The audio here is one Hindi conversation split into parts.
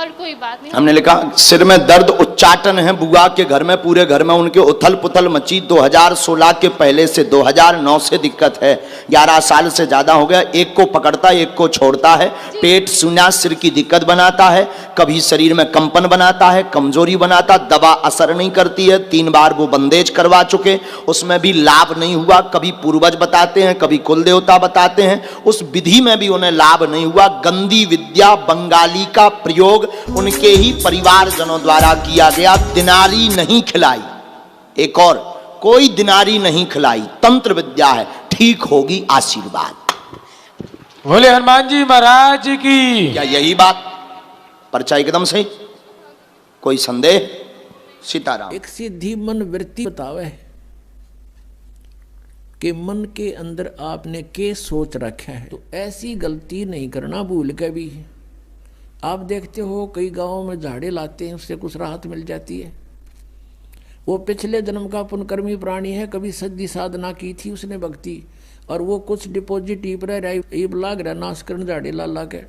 और कोई बात नहीं। हमने लिखा सिर में दर्द उच्चाटन है बुआ के घर में, पूरे घर में उनके उथल पुथल मची। 2016 के पहले से 2009 से दिक्कत है, 11 साल से ज्यादा हो गया। एक को पकड़ता एक को छोड़ता है, पेट सूना, सिर की दिक्कत बनाता है, कभी शरीर में कंपन बनाता है, कमजोरी बनाता, दवा असर नहीं करती है। 3 बार वो बंदेज करवा चुके, उसमें भी लाभ नहीं हुआ। कभी पूर्वज बताते हैं, कभी कुल देवता बताते हैं, उस विधि में भी उन्हें लाभ नहीं हुआ। गंदी विद्या बंगाली का प्रयोग उनके ही परिवारजनों द्वारा किया गया। दिनारी नहीं खिलाई, एक और कोई दिनारी नहीं खिलाई, तंत्र विद्या है, ठीक होगी आशीर्वाद। बोले हनुमान जी महाराज की। क्या यही बात परचा एकदम सही, कोई संदेह? सीताराम। एक सीधी मन वृत्ति बतावे कि मन के अंदर आपने के सोच रखा है, तो ऐसी गलती नहीं करना भूल के भी। आप देखते हो कई गांवों में झाड़े लाते हैं, उससे कुछ राहत मिल जाती है। वो पिछले जन्म का पुण्यकर्मी प्राणी है, कभी सच्ची साधना की थी उसने भक्ति, और वो कुछ डिपॉजिट लाग रहा नाश करने झाड़े ला ला के,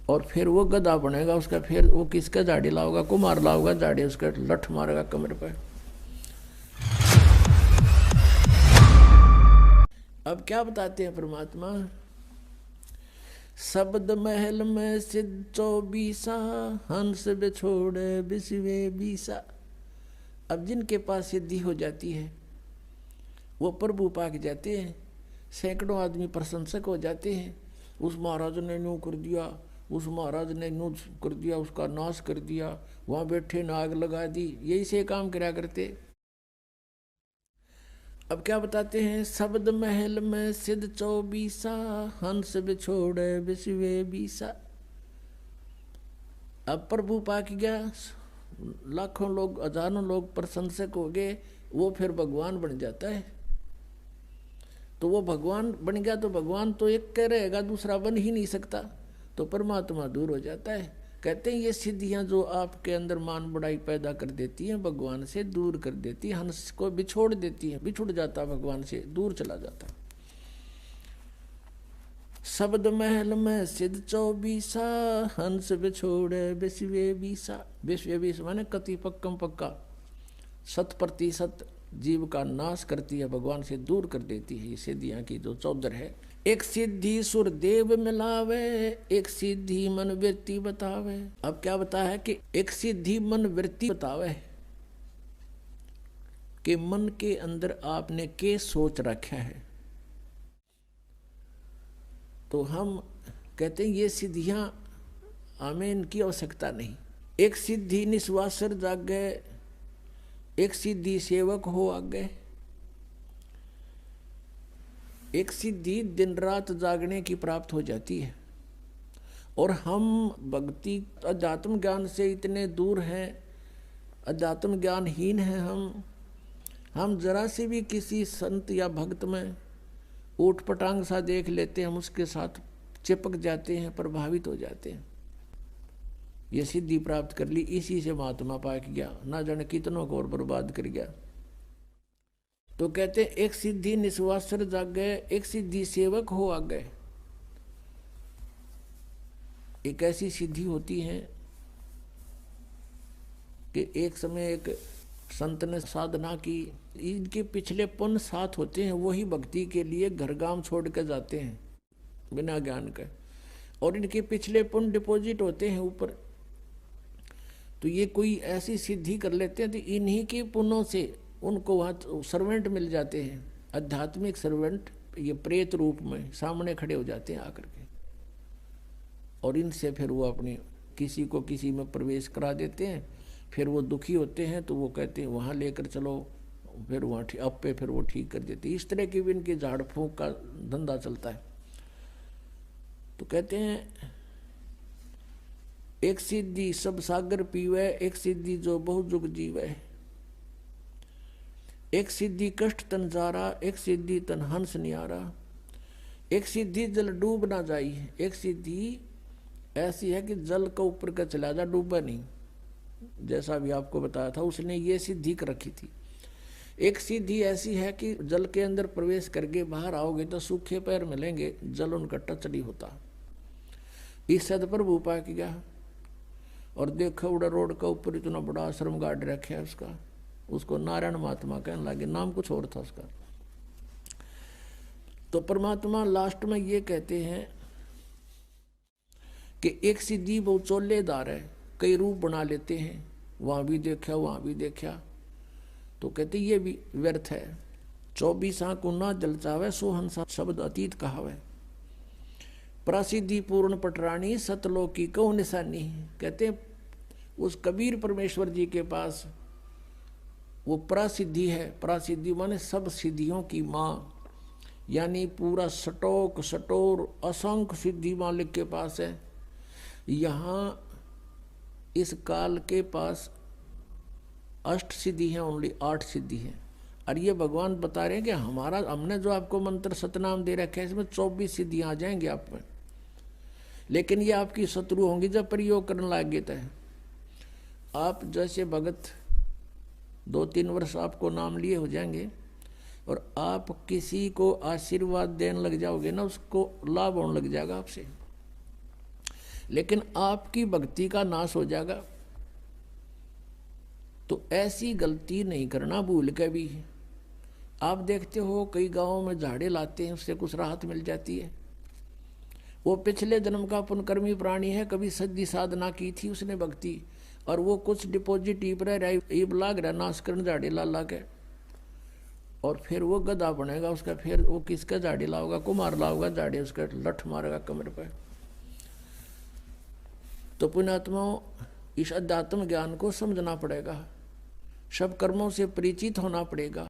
और फिर वो गधा बनेगा उसका। फिर वो किसका झाड़ी लाओगा? कुमार लाओगा, झाड़ी उसका लठ मारेगा कमर पर। अब क्या बताते हैं परमात्मा? शब्द महल में सिद्ध 24 हंस बिछोड़े बिसवे 20। अब जिनके पास सिद्धि हो जाती है वो प्रभु पाक जाते हैं। सैकड़ों आदमी प्रशंसक हो जाते हैं, उस महाराज ने यूँ कर दिया, उस महाराज ने यूँ कर दिया, उसका नाश कर दिया, वहाँ बैठे नाग लगा दी। यही से काम करा करते। अब क्या बताते हैं? शब्द महल में सिद्ध 24 हंस बिछोड़े बिसवे 20। अब प्रभु पाक गया, लाखों लोग हजारों लोग प्रशंसक हो गए, वो फिर भगवान बन जाता है। तो वो भगवान बन गया तो भगवान तो एक कह रहेगा, दूसरा बन ही नहीं सकता, तो परमात्मा दूर हो जाता है। कहते हैं ये सिद्धियां जो आपके अंदर मान बढ़ाई पैदा कर देती हैं, भगवान से दूर कर देती है, हंस को बिछोड़ देती है, बिछुड़ जाता भगवान से, दूर चला जाता। शब्द महल में सिद्ध 24 हंस बिछोड़े बिसवे 20। बिसवे 20 माने कति पक्कम पक्का, 100% जीव का नाश करती है, भगवान से दूर कर देती है। ये सिद्धियां की जो 14 है। एक सिद्धि सुर देव मिलावे, एक सिद्धि मन वृत्ति बतावे। अब क्या बताया है कि एक सिद्धि मन वृत्ति बतावे कि मन के अंदर आपने के सोच रखा है। तो हम कहते हैं ये सिद्धियां हमें इनकी आवश्यकता नहीं। एक सिद्धि निस्वासर जागे, एक सिद्धि सेवक हो आगे, एक सिद्धि दिन रात जागने की प्राप्त हो जाती है। और हम भक्ति अध्यात्म ज्ञान से इतने दूर हैं, अध्यात्म ज्ञानहीन हैं हम जरा से भी किसी संत या भक्त में ऊट पटांग सा देख लेते हैं, हम उसके साथ चिपक जाते हैं, प्रभावित हो जाते हैं। ये सिद्धि प्राप्त कर ली, इसी से महात्मा पाक गया, ना जाने कितनों को और बर्बाद कर गया। तो कहते हैं एक सिद्धि निस्वासर जागे, एक सिद्धि सेवक हो आगे। एक ऐसी सिद्धि होती है कि एक समय एक संत ने साधना की, इनके पिछले पुण्य साथ होते हैं, वही भक्ति के लिए घर गांव छोड़ कर जाते हैं बिना ज्ञान के, और इनके पिछले पुण्य डिपॉजिट होते हैं ऊपर। तो ये कोई ऐसी सिद्धि कर लेते हैं तो इन्हीं के पुण्यों से उनको वहाँ सर्वेंट मिल जाते हैं, आध्यात्मिक सर्वेंट, ये प्रेत रूप में सामने खड़े हो जाते हैं आकर के, और इनसे फिर वो अपनी किसी को किसी में प्रवेश करा देते हैं। फिर वो दुखी होते हैं तो वो कहते हैं वहाँ लेकर चलो, फिर वहाँ अब पे फिर वो ठीक कर देते हैं। इस तरह की भी इनके झाड़ फूंक का धंधा चलता है। तो कहते हैं एक सिद्धि सब सागर पीवे, एक सिद्धि जो बहु जुग जीवे। एक सिद्धि कष्ट तन जारा, एक सिद्धि तन हंस नियारा। एक सिद्धि जल डूब ना जाई, एक सिद्धि ऐसी है कि जल का ऊपर का चला जा, डूबा नहीं। जैसा भी आपको बताया था, उसने ये सिद्धि कर रखी थी। एक सिद्धि ऐसी है कि जल के अंदर प्रवेश करके बाहर आओगे तो सूखे पैर मिलेंगे, जल उनका टच नहीं होता। इस सदप्रभु पाक गया और देखो उड़ा रोड का ऊपर इतना बड़ा आश्रम गाड़ रखे है उसका, उसको नारायण महात्मा कहने लगे, नाम कुछ और था उसका। तो परमात्मा लास्ट में ये कहते हैं कि एक सिद्धि वो चोलेदार है, कई रूप बना लेते हैं, वहां भी देखा वहां भी देखा, तो कहते ये भी व्यर्थ है। 24 आंख ना जलचावे सो हंसा शब्द अतीत कहावे, प्रसिद्धि पूर्ण पटरानी सतलोकी कौ निशानी। कहते उस कबीर परमेश्वर जी के पास वो प्रसिद्धि है, प्रसिद्धि माने सब सिद्धियों की माँ, यानी पूरा सटोक सटोर असंख्य सिद्धि मालिक के पास है। यहाँ इस काल के पास अष्ट सिद्धि है, ओनली 8 सिद्धि है। और ये भगवान बता रहे हैं कि हमने जो आपको मंत्र सतनाम दे रखे है इसमें 24 सिद्धियां आ जाएंगी आप में, लेकिन ये आपकी शत्रु होंगी जब प्रयोग करने लगे। तो आप जैसे भगत 2-3 वर्ष आपको नाम लिए हो जाएंगे और आप किसी को आशीर्वाद देने लग जाओगे ना, उसको लाभ होने लग जाएगा आपसे, लेकिन आपकी भक्ति का नाश हो जाएगा। तो ऐसी गलती नहीं करना भूल के भी। आप देखते हो कई गांवों में झाड़े लाते हैं, उससे कुछ राहत मिल जाती है। वो पिछले जन्म का पुनकर्मी प्राणी है, कभी सिद्धि साधना की थी उसने भक्ति, और वो कुछ डिपॉजिट ईब लाग रहा नाश करने झाड़े ला के, और फिर वो गधा बनेगा उसका, फिर वो किसका झाड़ी लाओगा, कुमार लाओगा झाड़ी, उसका लठ मारेगा कमर पर। तो पुण्यात्माओं इस अध्यात्म ज्ञान को समझना पड़ेगा, सब कर्मों से परिचित होना पड़ेगा,